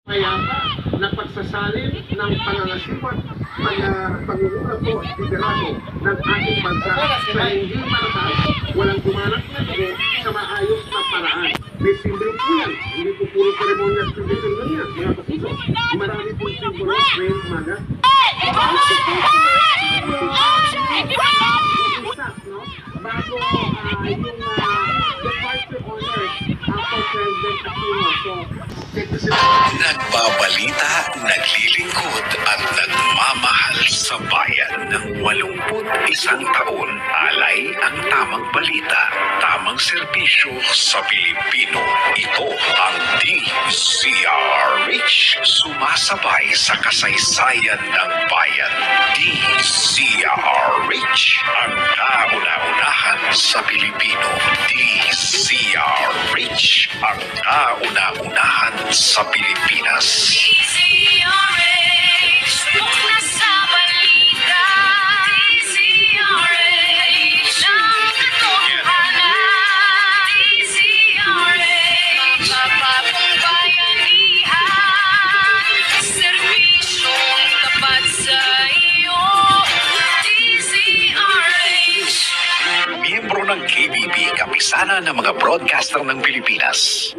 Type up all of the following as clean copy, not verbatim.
payapa na pagsasalin ng pangangasiwat pag-uulat po at liderado ng ating bansa sa hindi maratas, walang dumanak na dugo sa maayos na paraan. May simbolo po yan. Hindi po puro seremonya at tradisyon lang yan, mga kapuso. Marami pong simbolo ngayong umaga. Bago yung departure honors for President Aquino. So, Nagbabalita, naglilingkod at nagmamahal sa bayan ng 81 taon. Alay ang tamang balita, tamang serbisyo sa Pilipino. Ito ang DZRH, sumasabay sa kasaysayan ng bayan. DZRH, ang kauna-unahan sa Pilipino. DZRH, ang kauna-unahan sa Pilipinas. DZRH, nasa balita. DZRH, ang katotohanan. DZRH, mapapang bayanihan. Serbisyong tapat sa iyo. DZRH. Miyembro ng KBP, kapisana ng mga broadcaster ng Pilipinas.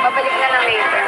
Babalik na lang later.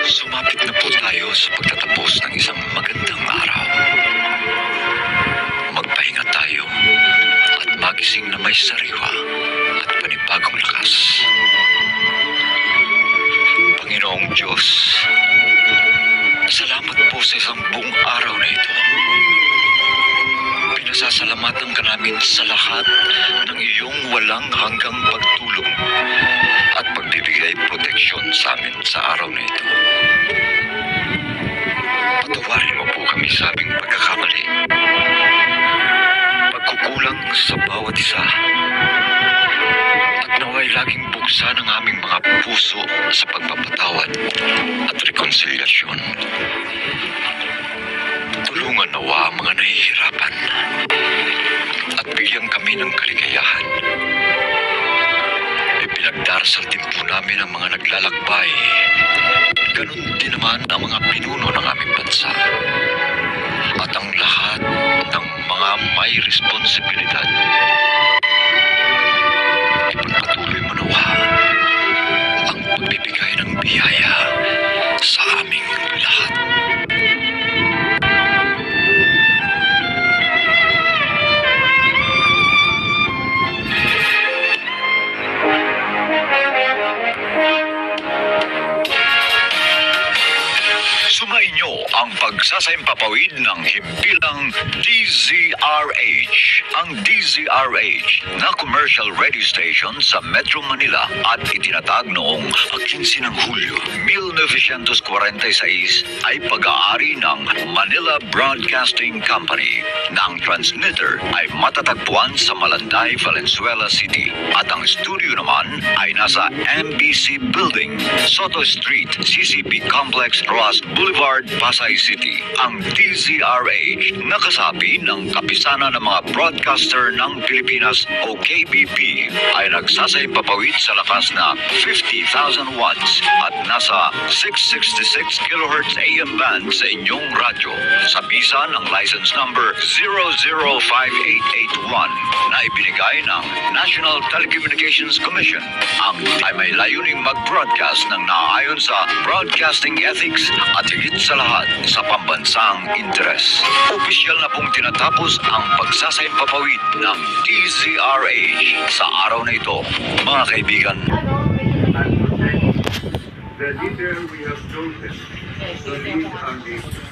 Sumapit na po tayo sa pagtatapos ng isang magandang araw. Magpahinga tayo at magising na may sariwa at panibagong lakas. Panginoong Diyos, salamat po sa isang buong araw na ito. Pinasasalamatan ka namin sa lahat ng iyong walang hanggang pagtulong at pagbibigay proteksyon sa amin sa araw na ito. Patawarin mo po kami sa aming pagkakamali, pagkukulang sa bawat isa, at naway laging buksan ang aming mga puso sa pagpapatawad at rekonsilyasyon. Tulungan nawa ang mga nahihirapan at bigyan kami ng kaligayahan. Ipinagdarasal din po namin ang mga naglalakbay. Ganun din naman ang mga pinuno ng aming bansa. At ang lahat ng mga may responsibilidad. Ipagpatuloy mo nawa ang pagbibigay ng biyaya sa aming lahat. Sumainyo ang pagsasaimpapawid ng himpilang DZRH. Ang DZRH na commercial radio station sa Metro Manila at itinatag noong 15 ng Hulyo 1946 ay pag-aari ng Manila Broadcasting Company na ang transmitter ay matatagpuan sa Malanday, Valenzuela City at ang studio naman ay nasa MBC Building, Soto Street, CCP Complex, Roas Boulevard, Pasay City. Ang DZRH nakasapi ng kapisanan ng mga broadcaster ng Pilipinas o KBP ay nagsasaimpapawid sa lakas na 50,000 watts at nasa 666 kHz AM band sa inyong radyo sa bisa ng license number 005881 na ibinigay ng National Telecommunications Commission. Ang ay may layuning mag-broadcast ng naaayon sa broadcasting ethics at higit sa lahat sa pambansang interes. Opisyal na pong tinatapos ang pagsasaimpapawid ng DZRH sa araw na ito, mga kaibigan. The leader we have chosen to lead our nation.